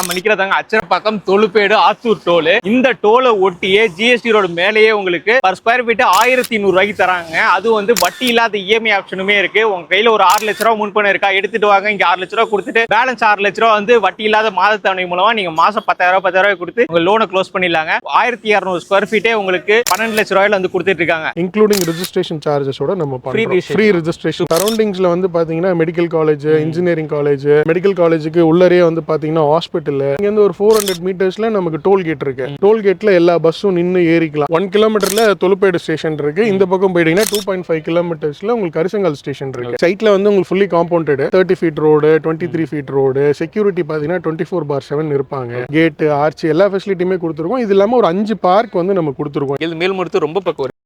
நம்ம நிக்கிறதாங்க அச்சரப்பாக்கம் தொழுப்பேடு ஆத்தூர் டோல். இந்த டோலை ஒட்டியே ஜிஎஸ்டி ரோடு மேலேயே உங்களுக்கு பர் ஸ்கொயர் ஃபீட் 1200 ரூபாய்க்கு தராங்க. அது வந்து வட்டி இல்லாத இஎம்ஐ ஆப்ஷனுமே இருக்கு. உங்க கையில ஒரு 6 லட்ச ரூபா முன்பணம் இருக்கா, எடுத்துட்டு வாங்க. இங்க 6 லட்ச ரூபா கொடுத்துட்டு பேலன்ஸ் 6 லட்ச ரூபா வந்து வட்டி இல்லாத மாத தவணை மூலமா நீங்க மாசம் 10,000 ரூபாய் கொடுத்து உங்க லோனை க்ளோஸ் பண்ணிடலாங்க. 1200 ஸ்கொயர் ஃபீட்டே உங்களுக்கு 12 லட்ச ரூபாயில வந்து கொடுத்துட்டு இருக்காங்க. இன்க்ளூடிங் ரெஜிஸ்ட்ரேஷன் சார்ஜஸோட நம்ம ஃப்ரீ ரெஜிஸ்ட்ரேஷன். சரௌண்டிங்ஸ்ல வந்து பாத்தீங்கன்னா medical college, engineering college, medical காலேஜுக்கு உள்ளரே வந்து பாத்தீங்கன்னா ஹாஸ்பிட்டல். இங்க இருந்து ஒரு 400 மீட்டர்ஸ்ல நமக்கு டோல் கேட் இருக்கு. டோல் கேட்ல எல்லா பஸ்ஸும் நின்று ஏறிக்கலாம். 1 கிலோமீட்டர்ல தொழுப்பேடு ஸ்டேஷன் இருக்கு. இந்த பக்கம் போயிட்டீங்கன்னா 2.5 கிலோமீட்டர்ஸ்ல உங்களுக்கு கரிசங்கால் ஸ்டேஷன் இருக்கு. சைட்ல வந்து உங்களுக்கு fully compounded 30 feet road, 23 feet road, security பாத்தீங்கன்னா 24/7 இருப்பாங்க. கேட், ஆர்ச் எல்லா ஃபெசிலிட்டியுமே கொடுத்துருக்கோம். இது இல்லாம ஒரு 5 பார்க் வந்து நம்ம கொடுத்துருக்கோம். இது மேல்மருத்து ரொம்ப பக்கம்.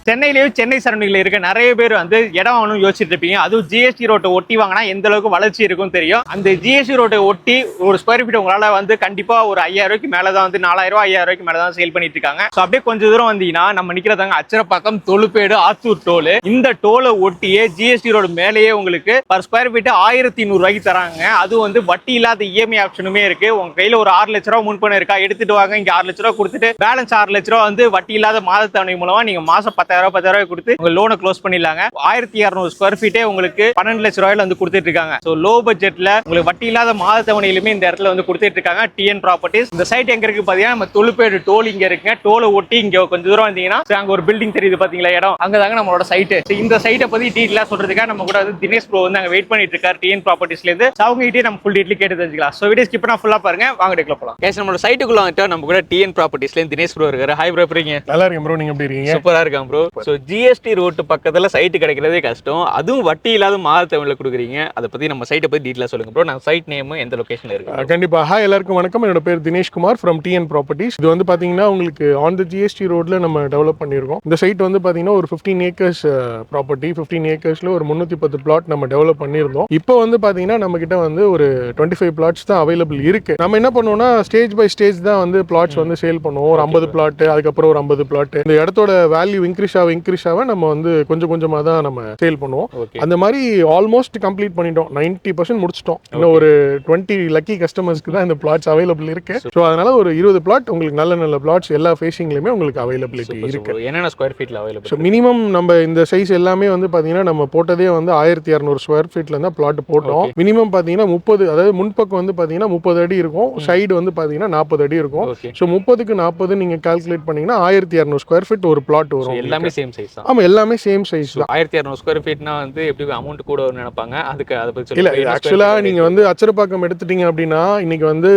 சென்னையிலேயும் சென்னை சரௌண்டிங்ல இருக்க நிறைய பேர் வந்து இடம் வாங்கணும் யோசிச்சுட்டு இருப்பீங்க. அதுவும் ஜிஎஸ்டி ரோட்டை ஒட்டி வாங்கினா எந்த அளவுக்கு வளர்ச்சி இருக்கும் தெரியும். அந்த ஜிஎஸ்டி ரோட்டை ஒட்டி ஒரு ஸ்கொயர் ஃபீட் உங்களால வந்து கண்டிப்பா ஒரு 5000 ரூபாய்க்கு மேலதான் வந்து 4000 ரூபாய் 5000 ரூபாய்க்கு மேலதான் சேல் பண்ணிட்டு இருக்காங்க. ஸோ அப்படியே கொஞ்சம் தூரம் வந்தீங்கன்னா நம்ம நிக்கிறதாங்க அச்சரப்பாக்கம் தொழுப்பேடு ஆத்தூர் டோல். இந்த டோலை ஒட்டியே ஜிஎஸ்டி ரோடு மேலேயே உங்களுக்கு பர் ஸ்கொயர் ஃபீட் 1200 ரூபாய்க்கு தராங்க. அது வந்து வட்டி இல்லாத இஎம்ஐ ஆப்ஷனுமே இருக்கு. உங்க கையில ஒரு 6 லட்ச ரூபா முன்பணம் இருக்கா, எடுத்துட்டு வாங்க. இங்க 6 லட்ச ரூபா கொடுத்துட்டு பேலன்ஸ் 6 லட்ச ரூபா வந்து வட்டி இல்லாத மாத தவணை மூலமா நீங்க மாசம் 10,000 ரூபாய் கொடுத்து உங்க லோனை க்ளோஸ் பண்ணிடலாங்க. 1200 ஸ்கொயர் ஃபீட்டே உங்களுக்கு 12 லட்ச ரூபாயில வந்து கொடுத்துட்டு இருக்காங்க. சோ லோ பட்ஜெட்ல உங்களுக்கு வட்டி இல்லாத மாத தவணையிலுமே இந்த இடத்துல வந்து கொடுத்துட்டு இருக்காங்க டிஎன் ப்ராப்பர்ட்டிஸ். இந்த சைட் எங்க இருக்கு பாத்தீங்கன்னா நம்ம தொழுப்பேடு டோல் இங்க இருக்குங்க. டோலை ஒட்டி இங்க கொஞ்சம் தூரம் வந்தீங்கன்னா அங்க ஒரு பில்டிங் தெரியுது பாத்தீங்களா இடம், அங்கதாங்க நம்மளோட சைட். இந்த சைட்டை பத்தி டீட்டெயிலா சொல்றதுக்காக நம்ம கூட வந்து தினேஷ் ப்ரோ வந்து அங்க வெயிட் பண்ணிட்டு இருக்காரு டிஎன் ப்ராப்பர்ட்டிஸ்ல இருந்து. அவங்க கிட்டே நம்ம ஃபுல் டீட்டெயில் கேட்டு தெரிஞ்சுக்கலாம். சோ வீடியோ ஸ்கிப் பண்ணா ஃபுல்லா பாருங்க. வாங்க டேக்ல போலாம். கேஸ் நம்மளோட சைட்டுக்குள்ள வந்துட்டு நம்ம கூட டிஎன் ப்ராப்பர்ட்டிஸ்ல இருந்து தினேஷ் ப்ரோ இருக்காரு. ஹாய் ப்ரோ, எப்படிங்க? நல்லா இருக்கேன் ப்ரோ, நீங்க எப்படி இருக்கீங்க? சூப்பரா இருக்கேன் ப்ரோ. சோ ஜிஎஸ்டி ரோட் பக்கத்துல சைட் கிடைக்கிறதே கஷ்டம், அதுவும் வட்டி இல்லாத மாத தவணையில கொடுக்குறீங்க. அதை பத்தி நம்ம சைட்டை பத்தி டீட்டெயிலா சொல்லுங்க ப்ரோ. நான் சைட் நேம் எந்த லொகேஷன்ல இருக்கு? கண்டிப்பா. ஹாய் எல்லாருக்கும் வணக்கம். என்னோட பேர் Dinesh Kumar from TN properties. இது வந்து பாத்தீங்கன்னா உங்களுக்கு ஆன் தி ஜிஎஸ்டி ரோட்ல நம்ம டெவலப் பண்ணிருக்கோம். இந்த சைட் வந்து பாத்தீங்கன்னா ஒரு 15 ஏக்கர்ஸ் ப்ராப்பர்ட்டி. 15 ஏக்கர்ஸ்ல ஒரு 310 பிளாட் நம்ம டெவலப் பண்ணிருந்தோம். இப்போ வந்து பாத்தீங்கன்னா நம்ம கிட்ட வந்து ஒரு 25 பிளாட்ஸ் தான் அவைலபிள் இருக்கு. நம்ம என்ன பண்ணுவோம்னா ஸ்டேஜ் பை ஸ்டேஜ் தான் வந்து பிளாட்ஸ் வந்து சேல் பண்ணுவோம். ஒரு 50 பிளாட், அதுக்கப்புறம் ஒரு 50 பிளாட். இந்த இடத்தோட வேல்யூ இன்க்ரீஸ் ஆக நம்ம வந்து கொஞ்சம் கொஞ்சமா தான் நம்ம சேல் பண்ணுவோம். அந்த மாதிரி ஆல்மோஸ்ட் கம்ப்ளீட் பண்ணிட்டோம். 90% முடிச்சிட்டோம். இன்னும் ஒரு 20 லக்கி கஸ்டமர்ஸ்க்கு தான் இந்த பிளாட்ஸ் அவைலபிள் இருக்கு. ஸோ அதனால ஒரு 20 பிளாட் உங்களுக்கு நல்ல பிளாட்ஸ் எல்லா ஃபேசிங்லயுமே உங்களுக்கு அவைலபிலிட்டி இருக்கு. என்னென்ன ஸ்கொயர் ஃபீட்ல அவைலபிள்? ஸோ மினிமம் நம்ம இந்த சைஸ் எல்லாமே வந்து பாத்தீங்கன்னா நம்ம போட்டதே வந்து 1200 ஸ்கொயர் ஃபீட்ல இருந்தா பிளாட் போட்டோம். மினிமம் பாத்தீங்கன்னா 30, அதாவது முன்பக்கம் வந்து பாத்தீங்கன்னா 30 அடி இருக்கும், சைடு வந்து பாத்தீங்கன்னா 40 அடி இருக்கும். ஸோ 30க்கு 40 நீங்க கால்குலேட் பண்ணீங்கன்னா 1200 ஸ்கொயர் ஃபீட் ஒரு பிளாட் வரும். எல்லாமே சேம் சைஸ் தான்? ஆமா, எல்லாமே சேம் சைஸ் தான். 1200 ஸ்கொயர் ஃபீட்னா வந்து எப்படி அமௌண்ட் கூட நினைப்பாங்க, அதுக்கு அதை பத்தி இல்ல. ஆக்சுவலா நீங்க வந்து அச்சரப்பாக்கம் எடுத்துட்டீங்க அப்படின்னா இன்னைக்கு வந்து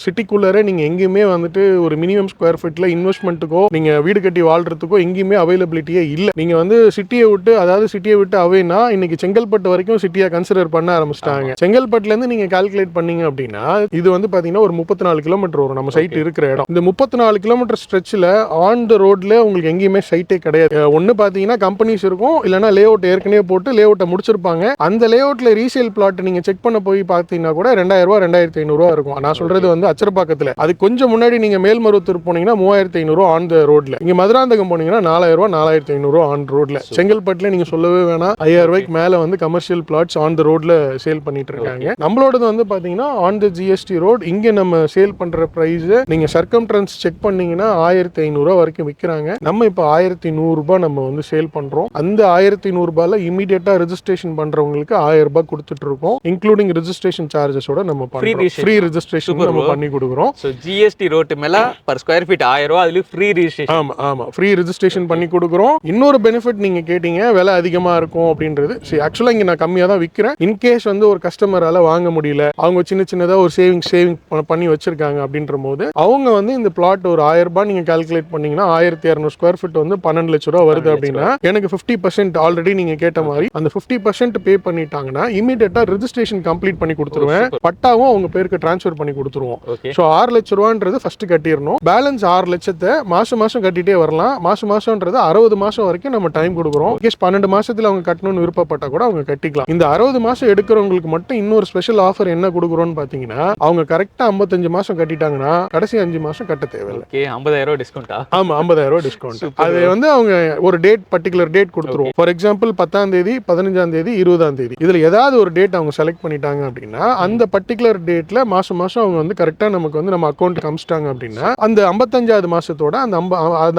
சிட்டிக்குள்ளரே நீங்க எங்கேயுமே வந்துட்டு ஒரு மினிமம் ஸ்கொயர் ஃபீட்ல இன்வெஸ்ட்மெண்ட்டுக்கோ நீங்க வீடு கட்டி வாழ்றதுக்கோ எங்கேயுமே அவைலபிலிட்டியே இல்ல. நீங்க வந்து சிட்டியை விட்டு அவைனா இன்னைக்கு செங்கல்பட்டு வரைக்கும் சிட்டியா கன்சிடர் பண்ண ஆரம்பிச்சிட்டாங்க. செங்கல்பட்டுல இருந்து நீங்க கால்குலேட் பண்ணீங்க அப்படின்னா இது வந்து பாத்தீங்கன்னா ஒரு 34 கிலோமீட்டர் வரும் நம்ம சைட் இருக்கிற இடம். இந்த 34 கிலோமீட்டர் ஸ்ட்ரெச்ல ஆன் த ரோட்ல உங்களுக்கு எங்கேயுமே சைட்டே கிடையாது. ஒன்னு பாத்தீங்கன்னா கம்பெனிஸ் இருக்கும், இல்லைன்னா லே அவுட் ஏற்கனவே போட்டு லே அவுட்டை முடிச்சிருப்பாங்க. அந்த லே அவுட்ல ரீசேல் பிளாட் நீங்க செக் பண்ண போய் பாத்தீங்கன்னா கூட 2000 ரூபாய் 2500 ரூபாய் இருக்கும். நான் சொல்றது வந்து அச்சரப்பாக்கத்துல. அது கொஞ்சம் முன்னாடி நீங்க மேல்மருவத்தூர் போனீங்கன்னா 3500 ரூபாய் ஆன் த ரோட்ல. இங்க மதுராந்தகம் போனீங்கன்னா 4000 ரூபாய் 4500 ரூபாய் ஆன் ரோட்ல. செங்கல்பட்டுல நீங்க சொல்லவே வேணாம், 5000 ரூபாய்க்கு மேல வந்து கமர்ஷியல் பிளாட்ஸ் ஆன் த ரோட்ல சேல் பண்ணிட்டு இருக்காங்க. நம்மளோடது வந்து பாத்தீங்கன்னா ஆன் த ஜிஎஸ்டி ரோட். இங்க நம்ம சேல் பண்ற பிரைஸ் நீங்க சர்க்கம்ட்ரன்ஸ் செக் பண்ணீங்கன்னா 1500 ரூபாய் வரைக்கும் விற்கிறாங்க. நம்ம இப்ப 1100 ரூபாய் நம்ம வந்து சேல் பண்றோம். அந்த 1100 ரூபாயில இமிடியேட்டா ரெஜிஸ்ட்ரேஷன் பண்றவங்களுக்கு 1000 ரூபாய் கொடுத்துட்டு இருக்கோம். இன்க்ளூடிங் ரெஜிஸ்ட்ரேஷன் சார்ஜஸோட நம்ம ஃப்ரீ ரெஜிஸ்ட்ரேஷன் நம்ம பண்ணி கொடுக்குறோம். சோ ஜிஎஸ்டி ரோட் மேல பர் ஸ்கொயர் ஃபீட் 1000 ரூபாய், அதுல ஃப்ரீ ரெஜிஸ்ட்ரேஷன். ஆமா, ஃப்ரீ ரெஜிஸ்ட்ரேஷன் பண்ணி கொடுக்குறோம். இன்னொரு பெனிஃபிட் நீங்க கேட்டீங்க விலை அதிகமா இருக்கும் அப்படின்றது. சரி, ஆக்சுவலா இங்க நான் கம்மியா தான் விற்கிறேன். இன்கேஸ் வந்து ஒரு கஸ்டமரால வாங்க முடியல, அவங்க சின்னதா ஒரு சேவிங் பண்ணி வச்சிருக்காங்க அப்படின்ற போது அவங்க வந்து இந்த பிளாட் ஒரு 1000 ரூபாய் நீங்க கால்குலேட் பண்ணீங்கன்னா 1200 ஸ்கொயர் ஃபீட் வந்து 12 லட்சம் ரூபாய் வருது அப்படின்னா எனக்கு 50% ஆல்ரெடி நீங்க கேட்ட மாதிரி அந்த 50% பே பண்ணிட்டாங்கன்னா இமிடியேட்டா ரெஜிஸ்ட்ரேஷன் கம்ப்ளீட் பண்ணி கொடுத்துருவேன். பட்டாவும் அவங்க பேருக்கு டிரான்ஸ்ஃபர் பண்ணி கொடுத்துருவோம். ஸோ 6 லட்சம் ரூபான்றது ஃபர்ஸ்ட் கட்டிடணும். பேலன்ஸ் 6 லட்சத்தை மாசம் கட்டிட்டே வரலாம். மாசம்ன்றது 60 மாசம் வரைக்கும் நம்ம டைம் கொடுக்குறோம். 12 மாசத்துல அவங்க கட்டணும்னு விருப்பப்பட்டா கூட அவங்க கட்டிக்கலாம். இந்த 60 மாசம் எடுக்கிறவங்களுக்கு மட்டும் இன்னொரு ஸ்பெஷல் ஆஃபர் என்ன கொடுக்குறோம்னு பாத்தீங்கன்னா அவங்க கரெக்டா 55 மாசம் கட்டிட்டாங்கன்னா கடைசி 5 மாசம் கட்ட தேவையில்லை. 50000 ரூபாய் டிஸ்கவுண்டா? ஆமா, 50000 ரூபாய் டிஸ்கவுண்ட். அது வந்து அவங்க ஒரு டேட் பர்டிகுலர் டேட் கொடுத்துருவோம். ஃபார் எக்ஸாம்பிள் 10ஆம் தேதி 15ஆம் தேதி 20ஆம் தேதி இதுல ஏதாவது ஒரு டேட் அவங்க செலக்ட் பண்ணிட்டாங்க அப்படின்னா அந்த பர்டிகுலர் டேட்ல மாசம் அவங்க வந்து கரெக்டா நமக்கு வந்து நம்ம அக்கௌண்ட் காமிச்சிட்டாங்க அப்படின்னா அந்த 55வது மாசத்தோட அந்த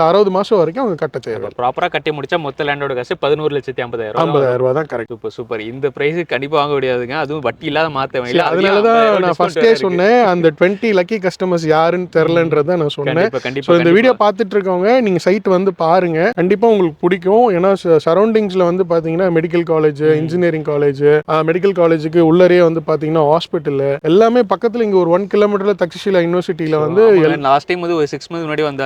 60 மாசம் வரைக்கும் அவங்க கட்ட தேவை. ப்ராப்பரா கட்டி முடிச்சா மொத்த லேண்டோட காசு 11,50,000 ரூபாய் தான். கரெக்ட். Super super. இந்த பிரைஸ் கண்டிப்பா வாங்க முடியாதுங்க, அதுவும் வட்டி இல்லாத மாத்த வேண்டிய. அதனாலதான் நான் ஃபர்ஸ்டே சொன்னேன் அந்த 20 லக்கி கஸ்டமர்ஸ் யாருன்னு தெரியலன்றத நான் சொன்னேன். ஸோ இந்த வீடியோ பார்த்துட்டு இருக்கவங்க நீங்க சைட் வந்து பாருங்க, கண்டிப்பா உங்களுக்கு பிடிக்கும். ஏன்னா சரௌண்டிங்ஸ்ல வந்து பாத்தீங்கன்னா medical college, engineering college, medical காலேஜுக்கு உள்ளரே வந்து பாத்தீங்கன்னா ஹாஸ்பிட்டல் எல்லாமே பக்கத்துல. இங்க ஒரு 1 கிலோமீட்டர்ல தக்ஷஷிலா யூனிவர்சிட்டியில வந்து லாஸ்ட் டைம் வந்து ஒரு 6 மந்த் முன்னாடி வந்த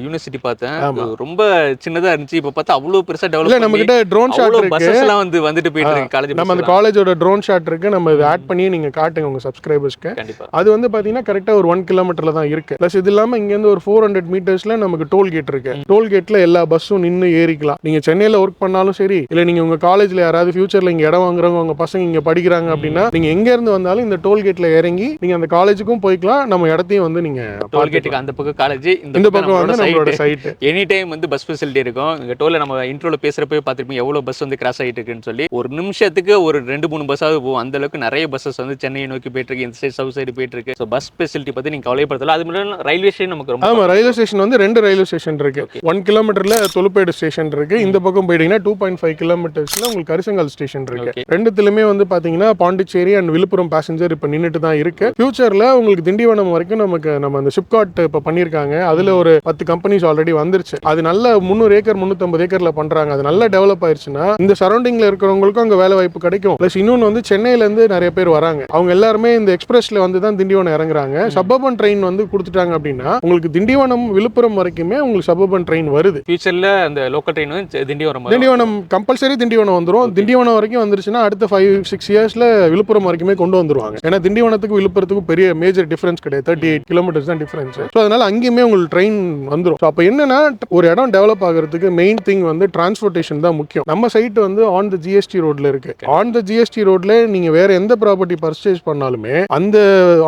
யூனிவர்சிட்டி பார்த்தேன், ரொம்ப சின்னதா இருந்துச்சு. இப்ப பார்த்தா அவ்வளவு பெருசா டெவலப் பண்ணி நம்ம கிட்ட ட்ரோன் ஷாட் இருக்கு, பஸ்ஸஸ் எல்லாம் வந்துட்டு போயிட்டு இருக்கு காலேஜ். நம்ம அந்த காலேஜோட ட்ரோன் ஷாட் இருக்கு, நம்ம இதை ஆட் பண்ணி நீங்க காட்டுங்க உங்க சப்ஸ்கிரைபர்ஸ்க்கு. அது வந்து பாத்தீங்கன்னா கரெக்டா ஒரு 1 கிலோமீட்டர்ல தான் இருக்கு. பிளஸ் இது இல்லாம இங்க இருந்து ஒரு 400 மீட்டர்ஸ்ல நமக்கு டோல் கேட் இருக்கு. டோல் கேட்ல எல்லா பஸ்ஸும் நின்று ஏறிக்கலாம். நீங்க சென்னையில ஒர்க் பண்ணாலும் சரி, இல்ல நீங்க உங்க காலேஜ்ல யாராவது ஃபியூச்சர்ல இங்க இடம் வாங்குறவங்க உங்க பசங்க இங்க படிக்கிறாங்க அப்படின்னா நீங்க எங்க இருந்து வந்தாலும் இந்த டோல் கேட்ல இறங்கி நீங்க அந்த காலேஜுக்கும் போய்க்கலாம், நம்ம இடத்தையும் வந்து நீங்க டோல் கேட்டுக்கு அந்த பக்கம் காலேஜ், இந்த பக்கம் வந்து நம்மளோட சைட். எனி டைம் வந்து பஸ் ஃபெசிலிட்டி இருக்கும். இங்க டோல்ல நம்ம இன்ட்ரோல பேசுறப்பவே பார்த்திருப்பீங்க எவ்வளவு பஸ் வந்து கிராஸ் ஆயிட்டு இருக்குன்னு சொல்லி. ஒரு நிமிஷத்துக்கு ஒரு 2-3 பஸ்ஸாவது போகும். அந்த அளவுக்கு நிறைய பஸ்ஸஸ் வந்து சென்னையை நோக்கி போயிட்டு இருக்கு, இந்த சைடு சவுத் சைடு போயிட்டு இருக்கு. ஸோ பஸ் ஃபெசிலிட்டி பத்தி நீங்க கவலைப்படுத்தல. அது மட்டும் ரயில்வே ஸ்டேஷன் நமக்கு ரொம்ப. ஆமா, ரயில்வே ஸ்டேஷன் வந்து 2 ரயில்வே ஸ்டேஷன் இருக்கு. 1 கிலோமீட்டர்ல தொழுப்பேடு ஸ்டேஷன் இருக்கு. இந்த பக்கம் போயிட்டீங்கன்னா 2.5 கிலோமீட்டர்ஸ்ல உங்களுக்கு கரிசங்கால் ஸ்டேஷன் இருக்கு. ரெண்டுத்துலயுமே வந்து பாத்தீங்கன்னா பாண்டிச்சேரி அண்ட் விழுப்புரம் பேசஞ்சர் இப்ப நின்னுட்டு தான் இருக்கு. ஃபியூச்சர்ல உங்களுக்கு திண்டிவனம் வரைக்கும் நம்ம அந்த ஷிப்காட் இப்ப பண்ணிருக்காங்க. அதுல ஒரு 10 கம்பெனிஸ் ஆல்ரெடி வந்துருச்சு. அது நல்ல 300 ஏக்கர் 350 ஏக்கர்ல பண்றாங்க. அது நல்லா டெவலப் ஆயிருச்சுன்னா இந்த சரௌண்டிங்ல இருக்கிறவங்களுக்கும் அங்க வேலை வாய்ப்பு கிடைக்கும். பிளஸ் இன்னொன்னு வந்து சென்னையில இருந்து நிறைய பேர் வராங்க. அவங்க எல்லாருமே இந்த எக்ஸ்பிரஸ்ல வந்து தான் திண்டிவனம் இறங்குறாங்க. சப்பர்பன் ட்ரெயின் வந்து கொடுத்துட்டாங்க அப்படின்னா உங்களுக்கு திண்டிவனம் விழுப்புரம் வரைக்குமே உங்களுக்கு சப்பர்பன் ட்ரெயின் வருது. ஃபியூச்சர்ல அந்த லோக்கல் ட்ரெயின் வந்து திண்டிவனம் கம்பல்சரி திண்டிவனம் வந்துரும். திண்டிவனம் வரைக்கும் வந்துருச்சுன்னா அடுத்த 5-6 இயர்ஸ்ல விழுப்புரம் வரைக்குமே கொண்டு வந்துருவாங்க. ஏன்னா திண்டிவனத்துக்கு விழுப்புரத்துக்கும் பெரிய மேஜர் டிஃபரன்ஸ் கிடையாது, 38 கிலோமீட்டர்ஸ் தான் டிஃபரன்ஸ். ஸோ அதனால அங்கேயுமே உங்களுக்கு ட்ரெயின் வந்துடும். அப்போ என்னன்னா ஒரு இடம் டெவலப் ஆகிறதுக்கு மெயின் திங் வந்து டிரான்ஸ்போர்ட்டேஷன் தான் முக்கியம். நம்ம சைட் வந்து ஆன் த ஜிஎஸ்டி ரோட்ல இருக்கு. ஆன் த ஜிஎஸ்டி ரோட்ல நீங்க வேற எந்த ப்ராப்பர்ட்டி பர்ச்சேஸ் பண்ணாலுமே அந்த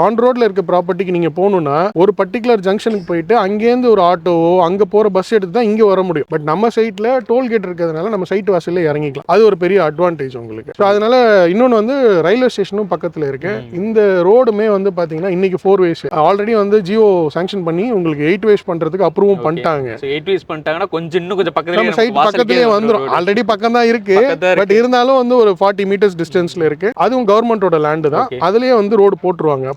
ஆன் ரோட்ல இருக்க ப்ராப்பர்ட்டிக்கு நீங்க போகணும்னா ஒரு பர்டிகுலர் ஜங்ஷனுக்கு போயிட்டு அங்கேருந்து ஒரு ஆட்டோவோ அங்க போற பஸ் எடுத்து தான் இங்க வர முடியும். பட் நம்ம சைட்ல டோல் கேட் இருக்கிறதுனால நம்ம சைட் வாசல்ல இறங்கிக்கலாம். அது ஒரு பெரிய அட்வான்டேஜ் உங்களுக்கு. ஸோ அதனால இன்னொன்று வந்து ரயில்வே ஸ்டேஷனும் பக்கத்துல இருக்கு. இந்த ரோடுமே வந்து பாத்தீங்கன்னா இன்னைக்கு 4 ways ஆல்ரெடி வந்து ஜியோ சாங்ஷன் பண்ணி உங்களுக்கு 8 ways பண்றதுக்கு அப்ரூவும் பண்ணிட்டாங்க. 8 ways பண்ணிட்டாங்கன்னா இன்னும் கொஞ்சம் பக்கத்துல நம்ம சைட் பக்கத்துலயே வந்துரும். ஆல்ரெடி பக்கம் தான் இருக்கு, பட் இருந்தாலும் வந்து ஒரு 40 மீட்டர்ஸ் டிஸ்டன்ஸ்ல இருக்கு. அதுவும் கவர்மெண்டோட லேண்ட் தான். அதுலயே வந்து ரோடு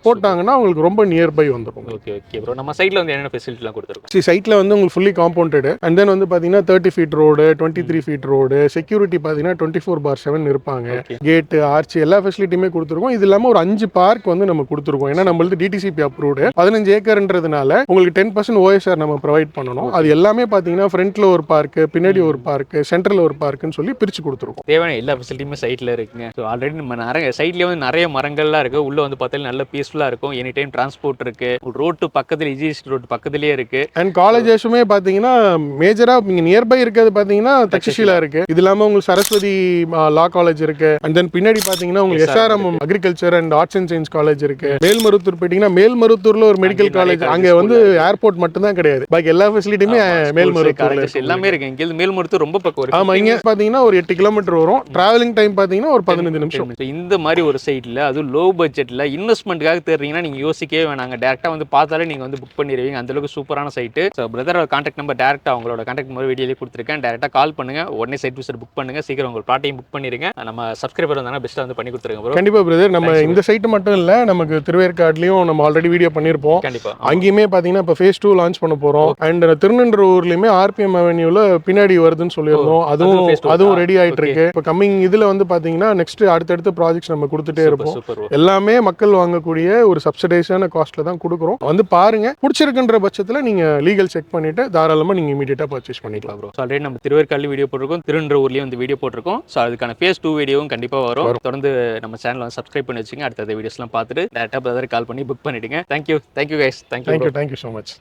போட்டாங்கன்னா உங்களுக்கு ரொம்ப நியர் பை வந்துரும். Okay okay bro. நம்ம சைட்ல வந்து என்னென்ன ஃபெசிலிட்டிலாம் கொடுத்திருக்கோம்? சைட்ல வந்து உங்களுக்கு ஃபுல்லி காம்பவுண்டட் அண்ட் தென் வந்து பாத்தீங்கன்னா 30 feet road, 23 feet road, security பாத்தீங்கன்னா 24/7 இருப்பாங்க. கேட், ஆர்ச் எல்லா ஃபெசிலிட்டியுமே கொடுத்துருக்கோம். இது இல்லாம ஒரு 5 பார்க் வந்து நம்ம கொடுத்துருக்கோம். ஏன்னா நம்மளுக்கு டிடிசிபி அப்ரூவ்டு 15 ஏக்கர்ன்றதுனால உங்களுக்கு 10% OSR நம்ம ப்ரொவைட் பண்ணணும். அது எல்லாமே பாத்தீங்கன்னா ஃப்ரண்ட்ல ஒரு பார்க், பின்னாடி ஒரு பார்க், சென்டர்ல ஒரு பார்க்னு சொல்லி பிரிச்சு கொடுத்துருக்கோம். தேவையான எல்லா ஃபெசிலிட்டியுமே சைட்ல இருக்குங்க. ஸோ ஆல்ரெடி நம்ம நிறைய சைட்லேயே வந்து நிறைய மரங்கள்லாம் இருக்கு. உள்ள வந்து பார்த்தாலும் நல்ல பீஸ்ஃபுல்லா இருக்கும். எனி டைம் டிரான்ஸ்போர்ட் இருக்கு. ரோட்டு பக்கத்துல இஜிஎஸ்டி ரோடு பக்கத்துலயே இருக்கு. அண்ட் காலேஜஸுமே பாத்தீங்கன்னா மேஜரா இங்க நியர்பை இருக்கிறது பாத்தீங்கன்னா தக்ஷஷிலா இருக்கு. இது இல்லாம உங்களுக்கு சரஸ்வதி லா காலேஜ் இருக்கு. அண்ட் தென் பின்னாடி பாத்தீங்கன்னா உங்களுக்கு SRM agriculture and arts and science college இருக்கு. மேல்மருத்தூர் போயிட்டீங்கன்னா மேல்மருத்தூர்ல ஒரு மெடிக்கல் காலேஜ். அங்க வந்து ஏர்போர்ட் மட்டும் தான் கிடையாது, பாக்கி எல்லா ஃபெசிலிட்டியுமே மேல்மருத்தூர்ல எல்லாமே இருக்கு. இங்க மேல்மருத்தூர் ரொம்ப பக்கம் இருக்கு. ஆமா, இங்க பாத்தீங்கன்னா ஒரு 8 கிலோமீட்டர் வரும். டிராவலிங் டைம் பாத்தீங்கன்னா ஒரு 15 நிமிஷம். இந்த மாதிரி ஒரு சைட்ல அது லோ பட்ஜெட்ல இன்வெஸ்ட்மெண்ட்காக தேடுறீங்கன்னா நீங்க யோசிக்கவே வேணாங்க. டேரக்டா வந்து பார்த்தாலே நீங்க வந்து புக் பண்ணிடுவீங்க. அந்த அளவுக்கு சூப்பரான சைட். ஸோ பிரதரோட கான்டாக்ட் நம்பர் டேரக்டா அவங்களோட கான்டாக்ட் நம்பர் வீடியோலேயே கொடுத்துருக்கேன். டேரக்டா கால் பண்ணுங்க, உடனே சைட் விசிட் புக் பண்ணுங்க. சீக்கிரம் உங்க பிளாட்டையும் புக் பண்ணிருங்க. நம்ம சப்ஸ்கிரைபர் வந்தாங்கன்னா பெஸ்ட்டாக வந்து பண்ணி கொடுத்துருங்க ப்ரோ. கண்டிப்பா பிரதர். நம்ம இந்த சைட் மட்டும் இல்ல, நமக்கு திருவேற்காடுலயும் நம்ம ஆல்ரெடி வீடியோ பண்ணிருப்போம். கண்டிப்பா அங்கேயுமே பாத்தீங்கன்னா இப்போ phase 2 லான்ச் பண்ண போறோம். அண்ட் திருநெல்வேலியுமே RPM அவென்யூல பின்னாடி வருதுன்னு சொல்லியிருந்தோம். அதுவும் ரெடி ஆயிட்டு இருக்கு. இப்போ கம்மிங் இதுல வந்து பாத்தீங்கன்னா நெக்ஸ்ட் அடுத்தடுத்த ப்ராஜெக்ட்ஸ் நம்ம கொடுத்துட்டே இருப்போம். எல்லாமே மக்கள் வாங்கக்கூடிய ஒரு சப்சிடைஸான காஸ்ட்ல தான் கொடுக்குறோம். வந்து பாருங்க, பிடிச்சிருக்குன்ற பட்சத்துல நீங்க லீகல் செக் பண்ணிட்டு தாராளமா நீங்க இமீடியட்டா பர்ச்சேஸ் பண்ணிக்கலாம் ப்ரோ. ஆல்ரெடி நம்ம திருவேற்காடு வீடியோ போட்டிருக்கோம், திருநெல்வேலியும் வந்து வீடியோ போட்டிருக்கோம். ஸோ அதுக்கான phase 2 வீடியோவும் கண்டிப்பா வரும். தொடர்ந்து நம்ம சேனலை வந்து சப்ஸ்கிரைப் பண்ணி வச்சுங்க. அடுத்த வீடியோஸ்லாம் பார்த்துட்டு டேரக்டா பிரதர் கால் பண்ணி புக் பண்ணிடுங்க. Thank you guys. Thank you so much.